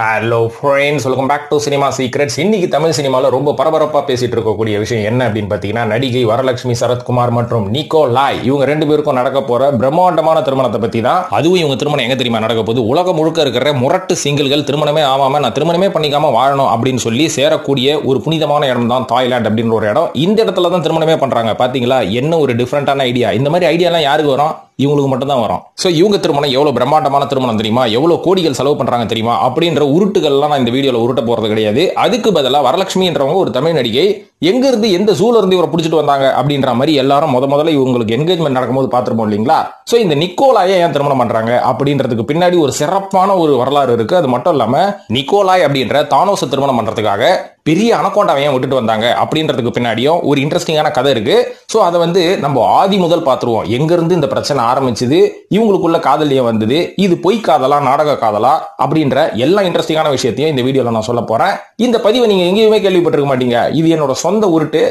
Hello friends, welcome back to cinema secrets. இன்னைக்கு தமிழ் சினிமாவில் ரொம்ப பரபரப்பாக பேசிட்டு இருக்கக்கூடிய விஷயம் என்ன அப்படின்னு பார்த்தீங்கன்னா, நடிகை வரலட்சுமி சரத்குமார் மற்றும் நிக்கோலாய் இவங்க ரெண்டு பேருக்கும் நடக்க போற பிரம்மாண்டமான திருமணத்தை பத்தி தான். அதுவும் இவங்க திருமணம் எங்க தெரியுமா நடக்க போகுது? உலகம் முழுக்க இருக்கிற முரட்டு சிங்கிள்கள் திருமணமே ஆகாம நான் திருமணமே பண்ணிக்காம வாழணும் அப்படின்னு சொல்லி சேரக்கூடிய ஒரு புனிதமான இடம் தான் தாய்லாந்து அப்படின்ற ஒரு இடம். இந்த இடத்துல தான் திருமணமே பண்றாங்க. பாத்தீங்களா, என்ன ஒரு டிஃபரெண்டான ஐடியா. இந்த மாதிரி ஐடியாலாம் யாருக்கு வரும்? இவங்களுக்கு மட்டும் தான் வரும். சோ இவங்க திருமணம் எவ்வளவு பிரம்மாண்டமான திருமணம் தெரியுமா, எவ்வளவு கோடிகள் செலவு பண்றாங்க தெரியுமா அப்படின்ற உருட்டுகள்லாம் நான் இந்த வீடியோல உருட்ட போறது கிடையாது. அதுக்கு பதிலா வரலட்சுமின்றவங்க ஒரு தமிழ் நடிகை எங்க இருந்து எந்த ஜூல இருந்து இவரை பிடிச்சிட்டு வந்தாங்க அப்படின்ற மாதிரி எல்லாரும் முதல்ல இவங்களுக்கு என்கேஜ்மெண்ட் நடக்கும்போது பார்த்துருப்போம் இல்லைங்களா. சோ இந்த நிக்கோலாயை ஏன் திருமணம் பண்றாங்க அப்படின்றதுக்கு பின்னாடி ஒரு சிறப்பான ஒரு வரலாறு இருக்கு. அது மட்டும் இல்லாம நிக்கோலாய் அப்படின்ற தானோஸை திருமணம் பண்றதுக்காக பெரிய அனகோண்டாவை ஏன் விட்டுட்டு வந்தாங்க அப்படின்றதுக்கு பின்னாடியும் ஒரு இன்ட்ரெஸ்டிங்கான கதை இருக்கு. சோ அதை வந்து நம்ம ஆதி முதல் பார்த்துருவோம். எங்க இருந்து இந்த பிரச்சனை ஆரம்பிச்சது, இவங்களுக்குள்ள காதல் ஏன் வந்தது, இது பொய் காதலா நாடக காதலா அப்படின்ற எல்லா இன்ட்ரெஸ்டிங்கான விஷயத்தையும் இந்த வீடியோல நான் சொல்ல போறேன். இந்த பதிவை நீங்க எங்கேயுமே கேள்விப்பட்டிருக்க மாட்டீங்க. இது என்னோட சொந்த உருட்டு.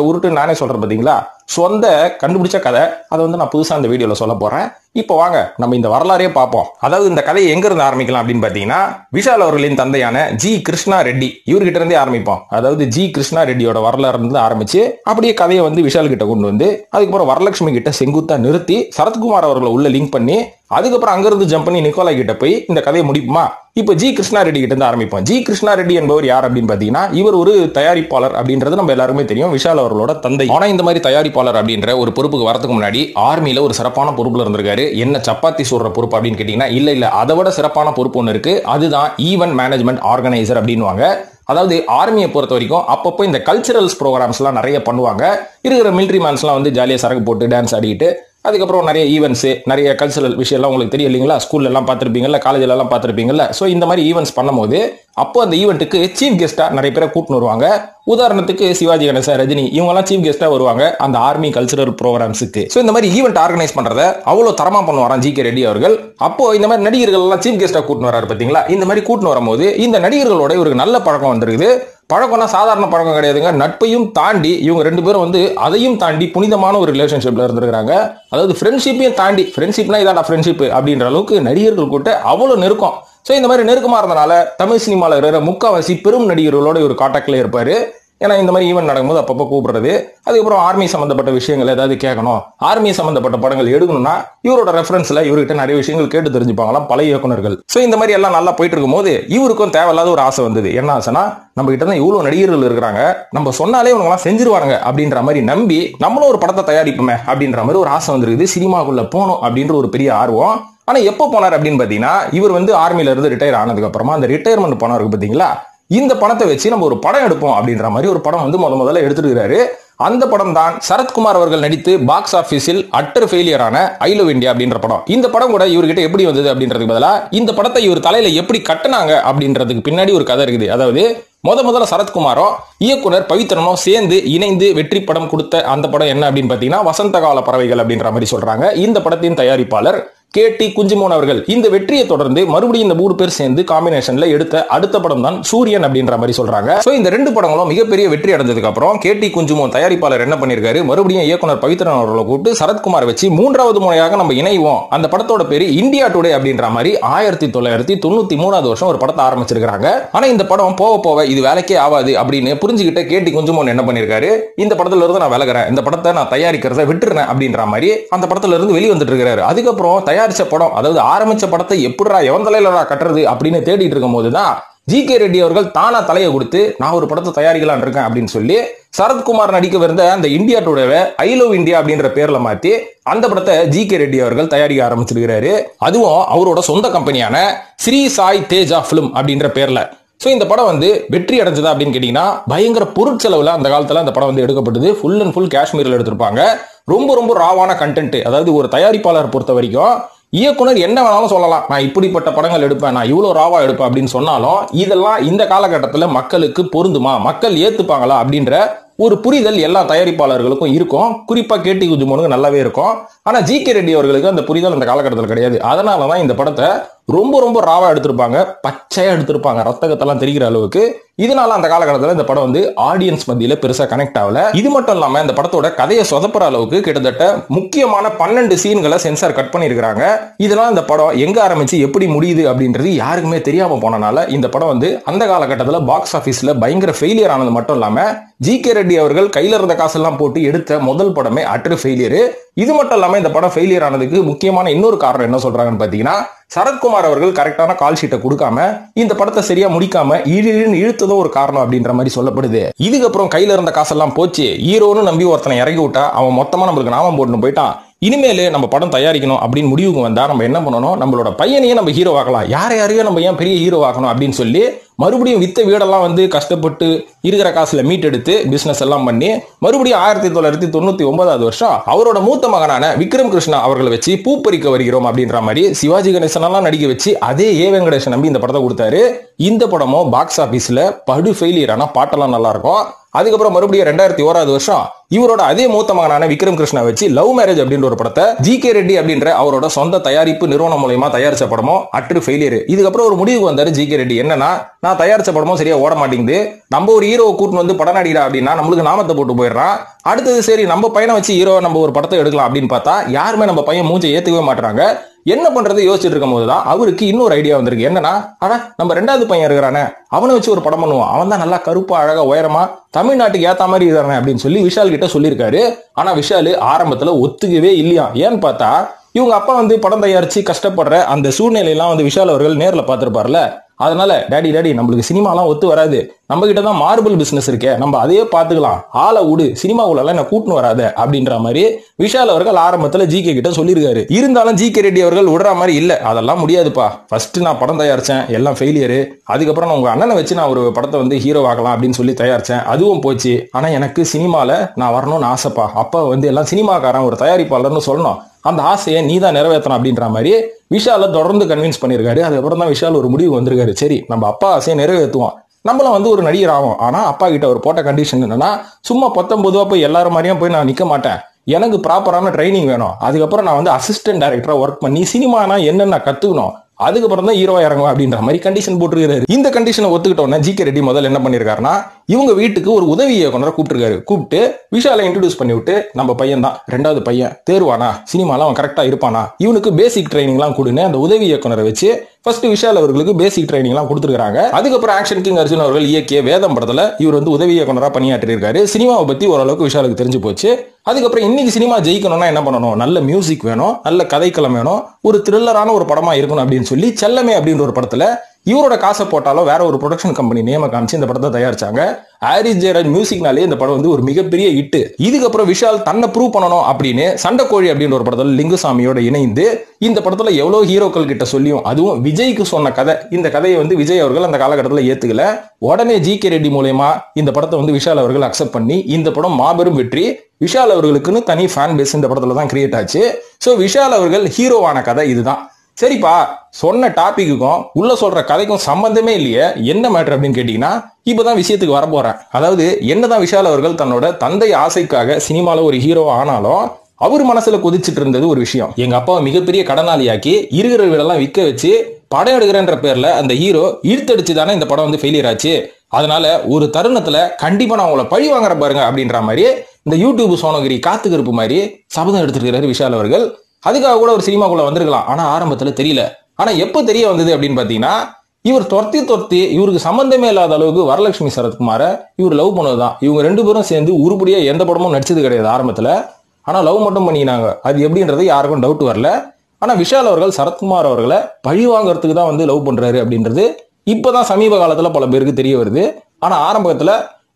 உருட்டு நானே சொல்றேன் பாத்தீங்களா, சொந்த கண்டுபிடிச்ச கதை. அதை வந்து நான் புதுசா இந்த வீடியோல சொல்ல போறேன். இப்போ வாங்க நம்ம இந்த வரலாறே பார்ப்போம். அதாவது இந்த கதையை எங்க இருந்து ஆரம்பிக்கலாம் அப்படின்னு பாத்தீங்கன்னா, விஷால் அவர்களின் தந்தையான ஜி கிருஷ்ணா ரெட்டி இவர்கிட்ட இருந்தே ஆரம்பிப்போம். அதாவது ஜி கிருஷ்ணா ரெட்டியோட வரலாறு இருந்து ஆரம்பிச்சு அப்படியே கதையை வந்து விஷால் கிட்ட கொண்டு வந்து அதுக்கப்புறம் வரலட்சுமி கிட்ட செங்குத்தா நிறுத்தி சரத்குமார் அவர்களை உள்ள லிங்க் பண்ணி அதுக்கப்புறம் அங்கிருந்து ஜம்ப் பண்ணி நிக்கோலாய் கிட்ட போய் இந்த கதையை முடிப்புமா. இப்ப ஜி கிருஷ்ணா ரெட்டி கிட்ட இருந்து ஆரம்பிப்போம். ஜி கிருஷ்ணா ரெட்டி என்பவர் யார் அப்படின்னு பாத்தீங்கன்னா, இவர் ஒரு தயாரிப்பாளர் அப்படின்றது நம்ம எல்லாருமே தெரியும், விஷால் அவர்களோட தந்தை. ஆனா இந்த மாதிரி தயாரிப்பாளர் அப்படின்ற ஒரு பொறுப்புக்கு வரதுக்கு முன்னாடி ஆர்மியில ஒரு சிறப்பான பொறுப்புல இருந்திருக்காரு. என்ன சப்பாத்தி சொல்ற பொறுப்பு அப்படின்னு கேட்டீங்கன்னா, இல்ல அதை விட சிறப்பான பொறுப்பு ஒன்று இருக்கு. அதுதான் ஈவென்ட் மேனேஜ்மெண்ட் ஆர்கனைசர் அப்படின்வாங்க. அதாவது ஆர்மியை பொறுத்த வரைக்கும் அப்பப்போ இந்த கல்ச்சரல்ஸ் ப்ரோக்ராம்ஸ் எல்லாம் நிறைய பண்ணுவாங்க. இருக்கிற மிலிட்ரி மேன்ஸ் எல்லாம் வந்து ஜாலியா சரக்கு போட்டு டான்ஸ் ஆடிட்டு அதுக்கப்புறம் நிறைய ஈவெண்ட்ஸ் நிறைய கல்ச்சரல் விஷயம்லாம் உங்களுக்கு தெரியும் இல்லைங்களா. ஸ்கூல்ல எல்லாம் பார்த்துருப்பீங்கல்ல, காலேஜ்ல எல்லாம் பார்த்துருப்பீங்கல்ல. ஸோ இந்த மாதிரி ஈவெண்ட்ஸ் பண்ணும்போது அப்போ அந்த ஈவெண்ட்டுக்கு சீஃப் கெஸ்டா நிறைய பேரை கூட்டின்னு வருவாங்க. உதாரணத்துக்கு சிவாஜி கணேசன், ரஜினி இவங்கெல்லாம் சீஃப் கெஸ்டா வருவாங்க அந்த ஆர்மி கல்ச்சரல் ப்ரோக்ராம்ஸுக்கு. ஸோ இந்த மாதிரி ஈவெண்ட் ஆர்கனைஸ் பண்றத அவ்வளோ தரமா பண்ணுவாராம் ஜி கே ரெட்டி அவர்கள். அப்போ இந்த மாதிரி நடிகர்கள் எல்லாம் சீஃப் கெஸ்டா கூட்டின்னு வராரு பாத்தீங்களா. இந்த மாதிரி கூட்டின்னு வரும்போது இந்த நடிகர்களோட இவருக்கு நல்ல பழக்கம் வந்திருக்குது. பழக்கம்னா சாதாரண பழக்கம் கிடையாதுங்க. நட்பையும் தாண்டி இவங்க ரெண்டு பேரும் வந்து அதையும் தாண்டி புனிதமான ஒரு ரிலேஷன்ஷிப்ல இருந்திருக்காங்க. அதாவது ஃப்ரெண்ட்ஷிப்பையும் தாண்டி, ஃப்ரெண்ட்ஷிப்னா இதாடா ஃப்ரெண்ட்ஷிப் அப்படின்ற அளவுக்கு நடிகர்கள் கூட்ட அவ்வளவு நெருக்கம். சோ இந்த மாதிரி நெருக்கமா இருந்தனால தமிழ் சினிமாவில் இருக்கிற முக்காவாசி பெரும் நடிகர்களோட ஒரு கான்டாக்ட்ல இருப்பாரு. ஏன்னா இந்த மாதிரி ஈவெண்ட் நடக்கும்போது அப்பப்போ கூப்பிடுறது, அதுக்கப்புறம் ஆர்மி சம்பந்தப்பட்ட விஷயங்கள் ஏதாவது கேட்கணும், ஆர்மி சம்பந்தப்பட்ட படங்கள் எடுக்கணும்னா இவரோட ரெஃபரன்ஸ்ல இவர்கிட்ட நிறைய விஷயங்கள் கேட்டு தெரிஞ்சுப்பாங்களாம் பழைய இயக்குனர்கள். சோ இந்த மாதிரி எல்லாம் நல்லா போயிட்டு இருக்கும் போது இவருக்கும் தேவையில்லாத ஒரு ஆசை வந்தது. என்ன ஆசைனா, நம்ம கிட்ட தான் இவ்வளவு நடிகர்கள் இருக்கிறாங்க, நம்ம சொன்னாலே இவங்க எல்லாம் செஞ்சிருவாங்க அப்படின்ற மாதிரி நம்பி நம்மளும் ஒரு படத்தை தயாரிப்போமே அப்படின்ற மாதிரி ஒரு ஆசை வந்துருக்குது. சினிமாக்குள்ள போகணும் அப்படின்ற ஒரு பெரிய ஆர்வம். ஆனா எப்போ போனார் அப்படின்னு பாத்தீங்கன்னா, இவர் வந்து ஆர்மில இருந்து ரிட்டையர் ஆனதுக்கு அப்புறமா அந்த ரிட்டையர்மெண்ட் பணம் இருக்கு பாத்தீங்களா, இந்த பணத்தை வச்சு நம்ம ஒரு படம் எடுப்போம் அப்படின்ற மாதிரி ஒரு படம் வந்து முதல்ல எடுத்துருக்காரு. அந்த படம் தான் சரத்குமார் அவர்கள் நடித்து பாக்ஸ் ஆபீஸில் அட்டர் ஃபெயிலியரான ஐ லவ் இந்தியா அப்படின்ற படம். இந்த படம் கூட இவர்கிட்ட எப்படி வந்தது அப்படின்றதுக்கு பதிலா இந்த படத்தை இவர் தலையில எப்படி கட்டினாங்க அப்படின்றதுக்கு பின்னாடி ஒரு கதை இருக்குது. அதாவது முதல்ல சரத்குமாரோ இயக்குனர் பவித்ரனோ சேர்ந்து இணைந்து வெற்றி படம் கொடுத்த அந்த படம் என்ன அப்படின்னு பாத்தீங்கன்னா, வசந்த கால பறவைகள் அப்படின்ற மாதிரி சொல்றாங்க. இந்த படத்தின் தயாரிப்பாளர் கே.டி. குஞ்சுமோன் அவர்கள். இந்த வெற்றியை தொடர்ந்து மறுபடியும் இந்த 3 பேர் சேர்ந்து காம்பினேஷன்ல எடுத்த அடுத்த படம் தான் சூரியன் அப்படின்ற மாதிரி சொல்றாங்க. சோ இந்த 2 படங்களும் மிகப்பெரிய வெற்றி அடைஞ்சதுக்கு அப்புறம் கே.டி. குஞ்சுமோன் தயாரிப்பாளர் என்ன பண்ணிருக்காரு, மறுபடியும் இயக்குனர் பவித்ரன் அவர்களை கூப்பிட்டு சரத்குமார் வச்சு 3வது முறையாக நம்ம இணைவோம். அந்த படத்தோட பேரு இந்தியா டுடே அப்படின்ற மாதிரி 1993 வருஷம் ஒரு படத்தை ஆரம்பிச்சிருக்காங்க. ஆனா இந்த படம் போக இது வேலைக்கே ஆகாது அப்படின்னு புரிஞ்சுக்கிட்ட கே.டி. குஞ்சுமோன் என்ன பண்ணிருக்காரு, இந்த படத்துல இருந்து நான் விலகிறேன், இந்த படத்தை நான் தயாரிக்கிறத விட்டுறேன் அப்படின்ற மாதிரி அந்த படத்துல இருந்து வெளியே வந்துட்டு இருக்காரு. அதுக்கப்புறம் தயாரிச்ச படம், அதாவது ஆரம்பிச்ச படத்தை எப்படிடா எவன் தலையில கட்டுறது அப்படின்னு தேடிட்டு இருக்கும் போதுதான் ஜி கே ரெட்டி அவர்கள் தானா தலையை கொடுத்து நான் ஒரு படத்தை தயாரிக்கலாம் இருக்கேன் அப்படின்னு சொல்லி சரத்குமார் நடிக்கவிருந்த அந்த இந்தியா டுடேவை ஐ லவ் இந்தியா அப்படின்ற பேர்ல மாத்தி அந்த படத்தை ஜி கே ரெட்டி அவர்கள் தயாரிக்க ஆரம்பிச்சிருக்கிறாரு. அதுவும் அவரோட சொந்த கம்பெனியான ஸ்ரீ சாய் தேஜா பிலிம் அப்படின்ற பேர்ல. சோ இந்த படம் வந்து வெற்றி அடைஞ்சதா அப்படின்னு கேட்டீங்கன்னா, பயங்கர பொருட்செலவுல அந்த காலத்துல அந்த படம் வந்து எடுக்கப்பட்டது. ஃபுல் அண்ட் ஃபுல் காஷ்மீர்ல எடுத்திருப்பாங்க. ரொம்ப ராவான கண்டென்ட். அதாவது ஒரு தயாரிப்பாளர் பொறுத்த வரைக்கும் இயக்குனர் என்ன வேணாலும் சொல்லலாம், நான் இப்படிப்பட்ட படங்கள் எடுப்பேன், நான் இவ்வளவு ராவா எடுப்பேன் அப்படின்னு சொன்னாலும் இதெல்லாம் இந்த காலகட்டத்தில் மக்களுக்கு பொருந்துமா, மக்கள் ஏத்துப்பாங்களா அப்படின்ற ஒரு புரிதல் எல்லா தயாரிப்பாளர்களுக்கும் இருக்கும். குறிப்பா கே.டி. குஞ்சுமோனுக்கு நல்லாவே இருக்கும். ஆனா ஜி.கே. ரெட்டி அவர்களுக்கு அந்த புரிதல் அந்த காலகட்டத்தில் கிடையாது. அதனாலதான் இந்த படத்தை ரொம்ப ரொம்ப ராவா எடுத்திருப்பாங்க, பச்சையா எடுத்திருப்பாங்க, ரத்தகத்தெல்லாம் தெரிகிற அளவுக்கு. இதனால அந்த காலகட்டத்தில் இந்த படம் வந்து ஆடியன்ஸ் மத்தியில பெருசா கனெக்ட் ஆகல. இது மட்டும் இல்லாம இந்த படத்தோட கதையை சொதப்புற அளவுக்கு கிட்டத்தட்ட முக்கியமான 12 சீன்களை சென்சார் கட் பண்ணிருக்காங்க. இதனால இந்த படம் எங்க ஆரம்பிச்சு எப்படி முடியுது அப்படின்றது யாருக்குமே தெரியாம போனனால இந்த படம் வந்து அந்த காலகட்டத்தில் பாக்ஸ் ஆபீஸ்ல பயங்கர ஃபெயிலியர் ஆனது மட்டும் இல்லாம ஜி.கே. ரெட்டி அவர்கள் கையில இருந்த காசெல்லாம் போட்டு எடுத்த முதல் படமே அட்ரு ஃபெயிலியர். இது மட்டும் இல்லாம இந்த படம் ஃபெயிலியர் ஆனதுக்கு முக்கியமான இன்னொரு காரணம் என்ன சொல்றாங்கன்னு பாத்தீங்கன்னா, சரத்குமார் அவர்கள் கரெக்டான கால் ஷீட்டை கொடுக்காம இந்த படத்தை சரியா முடிக்காம இழுத்ததும் ஒரு காரணம் அப்படின்ற மாதிரி சொல்லப்படுது. இதுக்கப்புறம் கையில இருந்த காசெல்லாம் போச்சு, ஹீரோன்னு நம்பி ஒருத்தனை இறங்கி விட்டா அவன் மொத்தமா நம்மளுக்கு நாமம் போட்டுன்னு போயிட்டான். இனிமேலே நம்ம படம் தயாரிக்கணும் அப்படின்னு முடிவுக்கு வந்தா நம்ம என்ன பண்ணணும், நம்மளோட பையனையே நம்ம ஹீரோ ஆக்கலாம், யாரையும் நம்ம ஏன் பெரிய ஹீரோ ஆகணும் அப்படின்னு சொல்லி மறுபடியும் வித்த வீடெல்லாம் வந்து கஷ்டப்பட்டு இருக்கிற காசுல மீட் எடுத்து பிசினஸ் எல்லாம் பண்ணி மறுபடியும் 1999 வருஷம் அவரோட மூத்த மகனான விக்ரம் கிருஷ்ணா அவர்களை வச்சு பூப்பறிக்க வருகிறோம் அப்படின்ற மாதிரி சிவாஜி கணேசன் எல்லாம் நடிக்க வச்சு அதே ஏ வெங்கடேசன் நம்பி இந்த படத்தை கொடுத்தாரு. இந்த படமும் பாக்ஸ் ஆபீஸ்ல படு ஃபெயிலியர், ஆனா பாட்டெல்லாம் நல்லா இருக்கும். அதுக்கப்புறம் மறுபடியும் 2001 வருஷம் இவரோட அதே மூத்த மகனான விக்ரம் கிருஷ்ணா வச்சு லவ் மேரேஜ் அப்படின்ற ஒரு படத்தை ஜி.கே. ரெட்டி அப்படின்ற அவரோட சொந்த தயாரிப்பு நிறுவனம் மூலமா தயாரிச்ச படமும் அட்ரு ஃபெயிலியர். இதுக்கப்புறம் ஒரு முடிவுக்கு வந்தாரு ஜி.கே. ரெட்டி. என்னன்னா, நான் தயாரிச்ச படமும் சரியா ஓட மாட்டேங்குது, நம்ம ஒரு ஹீரோவை கூட்டின்னு வந்து படம் நடிக்கிறா அப்படின்னா நம்மளுக்கு நாமத்தை போட்டு போயிடுறான். அடுத்தது சரி நம்ம பையனை வச்சு ஹீரோ நம்ம ஒரு படத்தை எடுக்கலாம் அப்படின்னு பார்த்தா யாருமே நம்ம பையன் மூஞ்சை ஏத்துக்கவே மாட்டாங்க. என்ன பண்றது யோசிச்சுட்டு இருக்கும் போதுதான் அவருக்கு இன்னொரு ஐடியா வந்திருக்கு. என்னன்னா, ஆனா நம்ம 2வது பையன் இருக்கிறானே அவனை வச்சு ஒரு படம் பண்ணுவோம், அவன் தான் நல்லா கருப்பா அழகா உயரமா தமிழ்நாட்டுக்கு ஏத்த மாதிரி இருக்கிறானே அப்படின்னு சொல்லி விஷால் கிட்ட சொல்லியிருக்காரு. ஆனா விஷால் ஆரம்பத்துல ஒத்துக்கவே இல்லையா. ஏன்னு பார்த்தா இவங்க அப்பா வந்து படம் தயாரிச்சு கஷ்டப்படுற அந்த சூழ்நிலையெல்லாம் வந்து விஷால் அவர்கள் நேர்ல பார்த்திருப்பார்ல. அதனால டாடி நம்மளுக்கு சினிமாலாம் ஒத்து வராது, நம்ம கிட்ட தான் மார்பிள் பிசினஸ் இருக்கே, நம்ம அதையே பாத்துக்கலாம், ஆளை விடு, சினிமாவுல என்ன கூட்டுன்னு வராத அப்படின்ற மாதிரி விஷால் அவர்கள் ஆரம்பத்துல ஜி.கே. கிட்ட சொல்லியிருக்காரு. இருந்தாலும் ஜி.கே. ரெட்டி அவர்கள் விடுற மாதிரி இல்ல, அதெல்லாம் முடியாதுப்பா, ஃபர்ஸ்ட் நான் படம் தயாரிச்சேன், எல்லாம் ஃபெயிலியரு, அதுக்கப்புறம் உங்க அண்ணனை வச்சு நான் ஒரு படத்தை வந்து ஹீரோ ஆகலாம் அப்படின்னு சொல்லி தயாரிச்சேன், அதுவும் போச்சு, ஆனா எனக்கு சினிமால நான் வரணும்னு ஆசைப்பா, அப்ப வந்து எல்லாம் சினிமாக்காரன் ஒரு தயாரிப்பாளர்னு சொல்லணும், அந்த ஆசையை நீ தான் நிறைவேற்றணும் அப்படின்ற மாதிரி விஷால தொடர்ந்து கன்வின்ஸ் பண்ணிருக்காரு. அதுக்கப்புறம் தான் விஷால் ஒரு முடிவு வந்திருக்காரு, சரி நம்ம அப்பா ஆசையை நிறைவேற்றுவோம், நம்மளும் வந்து ஒரு நடிகர் ஆகும். ஆனா அப்பா கிட்ட ஒரு போட்ட கண்டிஷன் என்னன்னா, சும்மா 19 போய் எல்லாரும் மாதிரியும் போய் நான் நிக்க மாட்டேன், எனக்கு ப்ராப்பரான ட்ரைனிங் வேணும், அதுக்கப்புறம் நான் வந்து அசிஸ்டன்ட் டைரக்டரா ஒர்க் பண்ணி சினிமானா என்னன்னு கத்துக்கணும், அதுக்கப்புறம் தான் ஹீரோவா இறங்குவேன் அப்படின்ற மாதிரி கண்டிஷன் போட்டுருக்காரு. இந்த கண்டிஷனை ஒத்துக்கிட்டோன்னா ஜி.கே. ரெட்டி முதல்ல என்ன பண்ணிருக்காருன்னா, இவங்க வீட்டுக்கு ஒரு உதவி இயக்குனரை கூப்பிட்டு விஷாலை இன்ட்ரோடியூஸ் பண்ணி விட்டு, நம்ம பையன் தான் 2வது பையன், தேர்வானா சினிமாலாம் அவன் கரெக்டா இருப்பானா, இவனுக்கு பேசிக் ட்ரைனிங்லாம் கொடுன்னு அந்த உதவி இயக்குனரை வச்சு ஃபர்ஸ்ட் விஷால் அவர்களுக்கு பேசிக் ட்ரைனிங்லாம் கொடுத்துருக்காங்க. அதுக்கப்புறம் ஆக்ஷன் கிங் அர்ஜுன் அவர்கள் இயக்கிய வேதம் படத்துல இவர் வந்து உதவி இயக்குனராக பணியாற்றி இருக்காரு. சினிமாவை பத்தி ஓரளவுக்கு விஷாலுக்கு தெரிஞ்சு போச்சு. அதுக்கப்புறம் இன்னைக்கு சினிமா ஜெயிக்கணும்னா என்ன பண்ணணும், நல்ல மியூசிக் வேணும், நல்ல கதைக்களம் வேணும், ஒரு த்ரில்லரான ஒரு படமா இருக்கணும் அப்படின்னு சொல்லி செல்லமே அப்படின்ற ஒரு படத்துல இவரோட காசை போட்டாலும் வேற ஒரு ப்ரொடக்ஷன் கம்பெனி நேம காமிச்சு இந்த படத்தை தயாரிச்சாங்க. ஹாரிஸ் ஜெயராஜ் மியூசிக்னாலே இந்த படம் வந்து ஒரு மிகப்பெரிய ஹிட். இதுக்கப்புறம் விஷால் தன்னை ப்ரூவ் பண்ணணும் அப்படின்னு சண்டைக்கோழி அப்படின்ற ஒரு படத்துல லிங்குசாமியோட இணைந்து இந்த படத்துல எவ்வளவு ஹீரோக்கள் கிட்ட சொல்லியும், அதுவும் விஜய்க்கு சொன்ன கதை, இந்த கதையை வந்து விஜய் அவர்கள் அந்த காலகட்டத்தில் ஏத்துக்கல. உடனே ஜி.கே. ரெட்டி மூலமா இந்த படத்தை வந்து விஷால் அவர்கள் அக்செப்ட் பண்ணி இந்த படம் மாபெரும் வெற்றி. விஷால் அவர்களுக்குன்னு தனி ஃபேன் பேஸ் இந்த படத்துல தான் கிரியேட் ஆச்சு. ஸோ விஷால் அவர்கள் ஹீரோவான கதை இதுதான். சரிப்பா, சொன்ன டாபிக்குக்கும் உள்ள சொல்ற கதைக்கும் சம்பந்தமே இல்லையே, என்ன மேட்டர் அப்படின்னு கேட்டீங்கன்னா, இப்பதான் விஷயத்துக்கு வர போறேன். அதாவது என்னதான் விஷால் அவர்கள் தன்னோட தந்தை ஆசைக்காக சினிமால ஒரு ஹீரோ ஆனாலும் அவர் மனசுல கொதிச்சுட்டு இருந்தது ஒரு விஷயம். எங்க அப்பாவை மிகப்பெரிய கடனாளியாக்கி இருக்கிற வீடெல்லாம் விற்க வச்சு படம் எடுக்கிறன்ற பேர்ல அந்த ஹீரோ இழுத்தடிச்சு தானே இந்த படம் வந்து ஃபெயிலியர் ஆச்சு. அதனால ஒரு தருணத்துல கண்டிப்பா நான் உங்களை பழி வாங்குற பாருங்க அப்படின்ற மாதிரி இந்த யூடியூப் சோனகிரி காத்துக்கருப்பு மாதிரி சபதம் எடுத்துருக்கிறாரு விஷால் அவர்கள். அதுக்காக கூட ஒரு சினிமாக்குள்ள வந்திருக்கலாம், ஆனா ஆரம்பத்துல தெரியல. ஆனா எப்ப தெரிய வந்தது அப்படின்னு பாத்தீங்கன்னா, இவர் தொர்த்தி இவருக்கு சம்பந்தமே இல்லாத அளவுக்கு வரலட்சுமி சரத்குமார இவர் லவ் பண்ணதுதான். இவங்க 2 பேரும் சேர்ந்து உருப்படியா எந்த படமும் நடிச்சது கிடையாது ஆரம்பத்துல. ஆனா லவ் மட்டும் பண்ணினாங்க. அது எப்படின்றது யாருக்கும் டவுட் வரல. ஆனா விஷால் அவர்கள் சரத்குமார் அவர்களை பழி வாங்கறதுக்கு தான் வந்து லவ் பண்றாரு அப்படின்றது இப்பதான் சமீப காலத்துல பல பேருக்கு தெரிய வருது. ஆனா ஆரம்பத்துல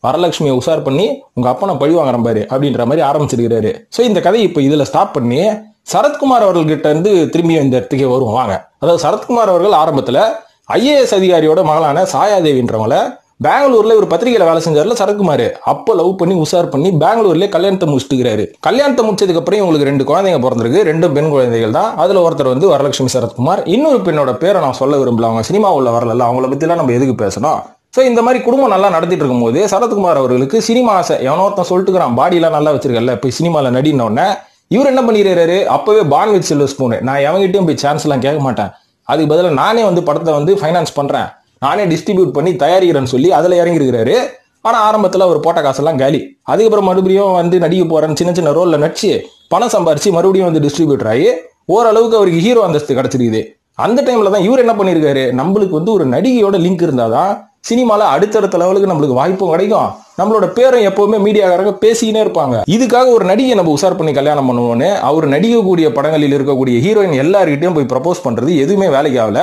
வரலட்சுமியை உஷார் பண்ணி உங்க அப்பா நான் பழி வாங்குறேன் பாரு அப்படின்ற மாதிரி ஆரம்பிச்சிருக்கிறாரு. சோ இந்த கதை இப்ப இதுல ஸ்டாப் பண்ணி சரத்குமார் அவர்கள்கிட்ட இருந்து திரும்பி இந்த இடத்துக்கே வருவோம் வாங்க. அதாவது சரத்குமார் அவர்கள் ஆரம்பத்துல IAS அதிகாரியோட மகளான சாயாதேவின்றவங்கள பெங்களூர்ல ஒரு பத்திரிகையில வேலை செஞ்சார்ல சரத்குமார், அப்ப லவ் பண்ணி உஷார் பண்ணி பெங்களூர்ல கல்யாணத்தை முடிச்சுட்டுக்கிறாரு. கல்யாணத்தை முடிச்சதுக்கு அப்புறம் இவங்களுக்கு 2 குழந்தைங்க பிறந்திருக்கு. 2 பெண் குழந்தைகள் தான். அதுல ஒருத்தர் வந்து வரலட்சுமி சரத்குமார், இன்னொரு பெண்ணோட பேரை நான் சொல்ல விரும்பல, அவங்க சினிமா உள்ள வரல, அவங்கள பத்தி எல்லாம் நம்ம எதுக்கு பேசணும். ஸோ இந்த மாதிரி குடும்பம் நல்லா நடத்திட்டு இருக்கும்போது சரத்குமார் அவர்களுக்கு சினிமா ஆசை. எவனோ ஒருத்தன் சொல்லிட்டுக்கிறான், பாடியெல்லாம் நல்லா வச்சிருக்கல, போய் சினிமாவில் நடினோடனே இவர் என்ன பண்ணிடுறாரு, அப்பவே பான் வித் சில்வர் ஸ்பூன், நான் எவங்கிட்டையும் போய் சான்ஸ் எல்லாம் கேட்க மாட்டேன், அதுக்கு பதிலாக நானே வந்து படத்தை வந்து ஃபைனான்ஸ் பண்றேன், நானே டிஸ்ட்ரிபியூட் பண்ணி தயாரிக்கிறேன்னு சொல்லி அதுல இறங்கி இருக்கிறாரு. ஆனா ஆரம்பத்துல அவர் போட்ட காசெல்லாம் காலி. அதுக்கப்புறம் மறுபடியும் வந்து நடிக்க போறேன்னு சின்ன சின்ன ரோல்ல நடிச்சு பணம் சம்பாரிச்சு மறுபடியும் வந்து டிஸ்ட்ரிபியூட்டர் ஆகி ஓரளவுக்கு அவருக்கு ஹீரோ அந்தஸ்து கிடைச்சிருக்குது. அந்த டைம்ல தான் இவர் என்ன பண்ணிருக்காரு, நம்மளுக்கு வந்து ஒரு நடிகையோட லிங்க் இருந்தாதான் சினிமால அடுத்தடுத்த லெவலுக்கு நம்மளுக்கு வாய்ப்பும் கிடைக்கும், நம்மளோட பேரும் எப்பவுமே மீடியாக்காரங்க பேசிக்கினே இருப்பாங்க. இதுக்காக ஒரு நடிகை நம்ம உசார் பண்ணி கல்யாணம் பண்ணுவோன்னு அவர் நடிக்கக்கூடிய படங்களில் இருக்கக்கூடிய ஹீரோயின் எல்லார்கிட்டையும் போய் ப்ரப்போஸ் பண்றது எதுவுமே வேலைக்கு ஆகல.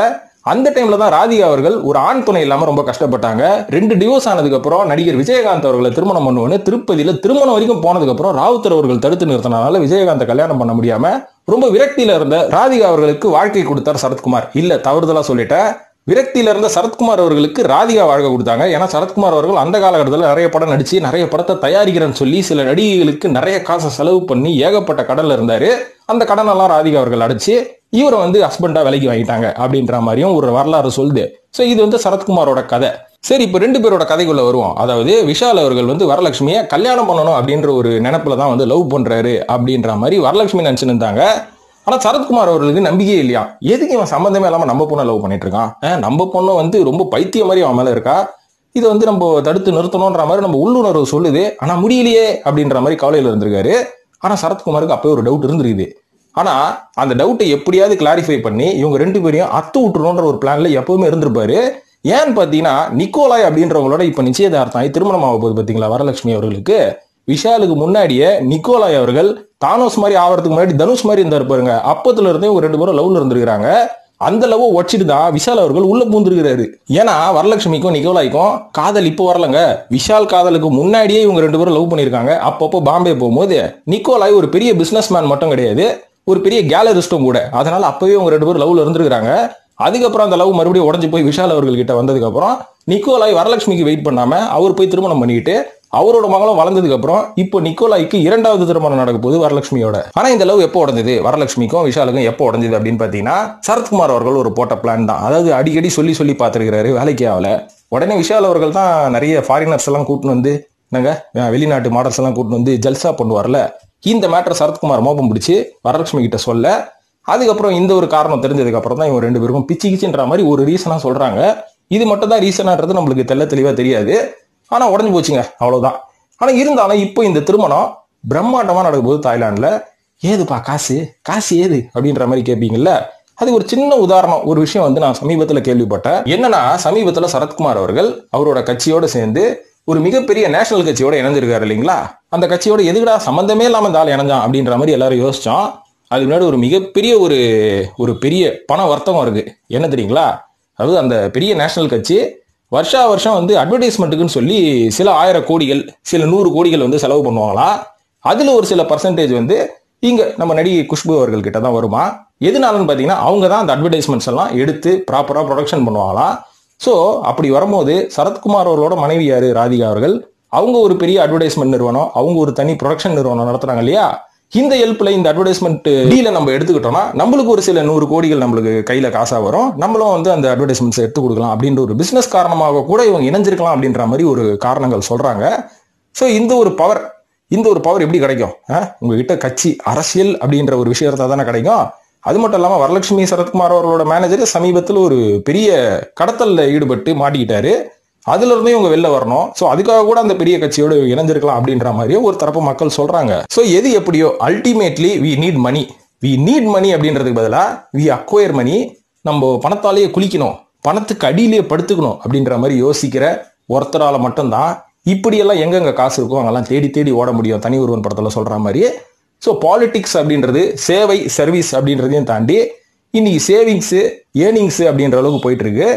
அந்த டைம்ல தான் ராதிகா அவர்கள் ஒரு ஆண் துணை இல்லாம ரொம்ப கஷ்டப்பட்டாங்க. 2 டிவோர்ஸ் ஆனதுக்கு அப்புறம் நடிகர் விஜயகாந்த் அவர்களை திருமணம் பண்ணுவோன்னு திருப்பதியில திருமணம் வரைக்கும் போனதுக்கு அப்புறம் ராவுத்தர் அவர்கள் தடுத்து நிறுத்தினால விஜயகாந்தை கல்யாணம் பண்ண முடியாம ரொம்ப விரக்தியில இருந்த ராதிகா அவர்களுக்கு வாழ்க்கை கொடுத்தார் சரத்குமார். இல்ல, தவறுதலா சொல்லிட்டேன், விரக்தியில இருந்த சரத்குமார் அவர்களுக்கு ராதிகா வாழ்க்கை கொடுத்தாங்க. ஏன்னா சரத்குமார் அவர்கள் அந்த காலகட்டத்தில் நிறைய படம் நடிச்சு நிறைய படத்தை தயாரிக்கிறேன்னு சொல்லி சில நடிகைகளுக்கு நிறைய காசை செலவு பண்ணி ஏகப்பட்ட கடன்ல இருந்தாரு. அந்த கடனெல்லாம் ராதிகா அவர்கள் அடைச்சு இவரை வந்து ஹஸ்பண்டா விலைக்கு வாங்கிட்டாங்க அப்படின்ற மாதிரியும் ஒரு வரலாறு சொல்லுது. சோ இது வந்து சரத்குமாரோட கதை. சரி, இப்ப 2 பேரோட கதைக்குள்ள வருவோம். அதாவது விஷால் அவர்கள் வந்து வரலட்சுமியை கல்யாணம் பண்ணணும் அப்படின்ற ஒரு நினைப்புல தான் வந்து லவ் பண்றாரு அப்படின்ற மாதிரி வரலட்சுமி நினைச்சுன்னு இருந்தாங்க. ஆனா சரத்குமார் அவர்களுக்கு நம்பிக்கையே இல்லையா, எதுக்கு இவன் சம்பந்தமே இல்லாம நம்ம பொண்ணை லவ் பண்ணிட்டு இருக்கான், நம்ம பொண்ணு வந்து ரொம்ப பைத்திய மாதிரி அவன் மேல இருக்கா, இதை வந்து நம்ம தடுத்து நிறுத்தணும்ன்ற மாதிரி நம்ம உள்ளுணர்வு சொல்லுது, ஆனா முடியலையே அப்படின்ற மாதிரி கவலையில இருந்திருக்காரு. ஆனா சரத்குமாருக்கு அப்பவே ஒரு டவுட் இருந்திருக்குது. ஆனா அந்த டவுட்டை எப்படியாவது கிளாரிஃபை பண்ணி இவங்க 2 பேரையும் அத்து விட்டுறோன்ற ஒரு பிளான்ல எப்பவுமே இருந்திருப்பாரு. ஏன்னு பாத்தீங்கன்னா நிக்கோலாய் அப்படின்றவங்களோட இப்ப நிச்சயதார்த்தம் திருமணம் ஆக போகுது பாத்தீங்களா வரலட்சுமி அவர்களுக்கு. விஷாலுக்கு முன்னாடியே நிக்கோலாய் அவர்கள் தானோஸ் மாதிரி ஆகிறதுக்கு முன்னாடி தனுஷ் மாதிரி இருந்தாரு பாருங்க, அப்பத்துல இருந்தே இவங்க 2 பேரும் லவ்ல இருந்திருக்காங்க. அந்த லவ் உடச்சிட்டு தான் விஷால் அவர்கள் உள்ள பூந்துருக்கிறாரு. ஏன்னா வரலட்சுமிக்கும் நிக்கோலாய்க்கும் காதல் இப்போ வரலங்க, விஷால் காதலுக்கு முன்னாடியே இவங்க 2 பேரும் லவ் பண்ணிருக்காங்க. அப்பப்போ பாம்பே போகும்போது நிக்கோலாய் ஒரு பெரிய பிசினஸ் மேன் மட்டும் கிடையாது, ஒரு பெரிய கேலரிஸ்டும் கூட. அதனால அப்பவே இவங்க 2 பேரும் லவ்ல இருந்திருக்காங்க. அதுக்கப்புறம் அந்த லவ் மறுபடியும் உடஞ்சு போய் விஷால் அவர்கள் கிட்ட வந்ததுக்கு அப்புறம் நிக்கோலாய் வரலட்சுமிக்கு வெயிட் பண்ணாம அவர் போய் திருமணம் பண்ணிட்டு அவரோட மகளும் வளர்ந்ததுக்கு அப்புறம் இப்போ நிக்கோலாய்க்கு 2வது திருமணம் நடக்க போகுது வரலட்சுமியோட. ஆனா இந்த லவ் எப்போ உடஞ்சது, வரலட்சுமிக்கும் விஷாலுக்கும் எப்போ உடஞ்சது அப்படின்னு பாத்தீங்கன்னா சரத்குமார் அவர்கள் ஒரு போட்ட பிளான் தான். அதாவது அடிக்கடி சொல்லி சொல்லி பார்த்திருக்கிறாரு, வேலைக்கே ஆகல. உடனே விஷால் அவர்கள் தான் நிறைய ஃபாரினர்ஸ் எல்லாம் கூட்டின்னு வந்து நாங்க வெளிநாட்டு மாடல்ஸ் எல்லாம் கூட்டின்னு வந்து ஜல்சா பண்ணுவார்ல, இந்த மேட்டர் சரத்குமார் மோப்பம் பிடிச்சி வரலட்சுமி கிட்ட சொல்ல, அதுக்கப்புறம் இந்த ஒரு காரணம் தெரிஞ்சதுக்கு அப்புறம் தான் இவங்க 2 பேருக்கும் பிச்சு கிச்சுன்ற மாதிரி ஒரு ரீசனா சொல்றாங்க. இது மட்டும் தான் ரீசனான்றது நம்மளுக்கு தெளிவா தெரியாது. ஆனா உடஞ்சு போச்சுங்க, அவ்வளவுதான். ஆனா இருந்தாலும் இப்போ இந்த திருமணம் பிரம்மாண்டமா நடக்கும் போது தாய்லாந்துல, ஏதுப்பா காசு காசு ஏது அப்படின்ற மாதிரி கேட்பீங்கல்ல, அது ஒரு சின்ன உதாரணம். ஒரு விஷயம் வந்து நான் சமீபத்துல கேள்விப்பட்டேன். என்னன்னா சமீபத்துல சரத்குமார் அவர்கள் அவரோட கட்சியோட சேர்ந்து ஒரு மிகப்பெரிய நேஷனல் கட்சியோட இணைஞ்சிருக்காரு இல்லைங்களா. அந்த கட்சியோட எதுக்கடா சம்பந்தமே இல்லாம இந்த ஆள் இணைஞ்சான் அப்படின்ற மாதிரி எல்லாரும் யோசிச்சோம். அதுக்கு முன்னாடி ஒரு மிகப்பெரிய ஒரு பெரிய பண வர்த்தகம் இருக்கு. என்ன தெரியுங்களா, அதாவது அந்த பெரிய நேஷனல் கட்சி வருஷம் வந்து அட்வர்டைஸ்மெண்ட்டுக்குன்னு சொல்லி சில 1000 கோடிகள் சில 100 கோடிகள் வந்து செலவு பண்ணுவாங்களாம். அதுல ஒரு சில பர்சன்டேஜ் வந்து இங்க நம்ம நடிகை குஷ்பு அவர்கள் கிட்ட தான் வருமா. எதுனாலன்னு பாத்தீங்கன்னா அவங்க தான் அந்த அட்வர்டைஸ்மெண்ட்ஸ் எல்லாம் எடுத்து ப்ராப்பரா ப்ரொடக்ஷன் பண்ணுவாங்களாம். ஸோ அப்படி வரும்போது சரத்குமார் அவர்களோட மனைவி யாரு, ராதிகா அவர்கள், அவங்க ஒரு பெரிய அட்வர்டைஸ்மெண்ட் நிறுவனம், அவங்க ஒரு தனி ப்ரொடக்ஷன் நிறுவனம் நடத்துறாங்க இல்லையா. இந்த ஹெல்ப்ல இந்த அட்வர்டைஸ்மெண்ட் டீல நம்ம எடுத்துக்கிட்டோம்னா நம்மளுக்கு ஒரு சில 100 கோடிகள் நம்மளுக்கு கையில காசா வரும், நம்மளும் வந்து அந்த அட்வர்டைஸ்மெண்ட்ஸ் எடுத்து கொடுக்கலாம் அப்படின்ற ஒரு பிசினஸ் காரணமாக கூட இவங்க இணைஞ்சிருக்கலாம் அப்படின்ற மாதிரி ஒரு காரணங்கள் சொல்றாங்க. ஸோ இந்த ஒரு பவர் எப்படி கிடைக்கும், உங்ககிட்ட கட்சி அரசியல் அப்படின்ற ஒரு விஷயத்த தானே கிடைக்கும். அது மட்டும் இல்லாம வரலட்சுமி சரத்குமார் அவர்களோட மேனேஜர் சமீபத்தில் ஒரு பெரிய கடத்தல்ல ஈடுபட்டு மாட்டிக்கிட்டாரு. அதுல இருந்தே இவங்க வெளில வரணும். சோ அதுக்காக கூட அந்த பெரிய கட்சியோட இணைஞ்சிருக்கலாம் அப்படின்ற மாதிரியே ஒரு தரப்பு மக்கள் சொல்றாங்க. சோ எது எப்படியோ அல்டிமேட்லி வி நீட் மணி அப்படின்றதுக்கு பதிலா வி அக்வயர் மணி. நம்ம பணத்தாலேயே குளிக்கணும், பணத்துக்கு அடியிலேயே படுத்துக்கணும் அப்படின்ற மாதிரி யோசிக்கிற ஒருத்தரால மட்டும்தான் இப்படியெல்லாம் எங்கெங்க காசு இருக்கோ அங்கெல்லாம் தேடி தேடி ஓட முடியும், தனி ஒருவன் படத்துல சொல்ற மாதிரி. ஸோ பாலிடிக்ஸ் அப்படின்றது சேவை சர்வீஸ் அப்படின்றதையும் தாண்டி இன்னைக்கு சேவிங்ஸ் ஏர்னிங்ஸ் அப்படின்ற அளவுக்கு போயிட்டு இருக்கு.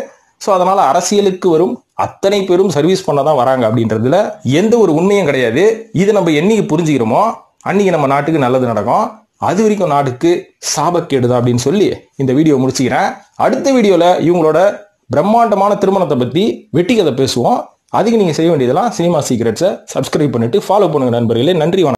ஸோ அதனால அரசியலுக்கு வரும் அத்தனை பேரும் சர்வீஸ் பண்ணதான் வராங்க அப்படின்றதுல எந்த ஒரு உண்மையும் கிடையாது. இது நம்ம என்னைக்கு புரிஞ்சுக்கிறோமோ அன்னைக்கு நம்ம நாட்டுக்கு நல்லது நடக்கும், அது வரைக்கும் நாட்டுக்கு சாபக்கேடுதான் அப்படின்னு சொல்லி இந்த வீடியோ முடிச்சுக்கிறேன். அடுத்த வீடியோல இவங்களோட பிரம்மாண்டமான திருமணத்தை பத்தி வெட்டி கதை பேசுவோம். அதுக்கு நீங்க செய்ய வேண்டியதெல்லாம் சினிமா சீக்ரெட்ஸை சப்ஸ்கிரைப் பண்ணிட்டு ஃபாலோ பண்ணுங்க நண்பர்களே. நன்றி.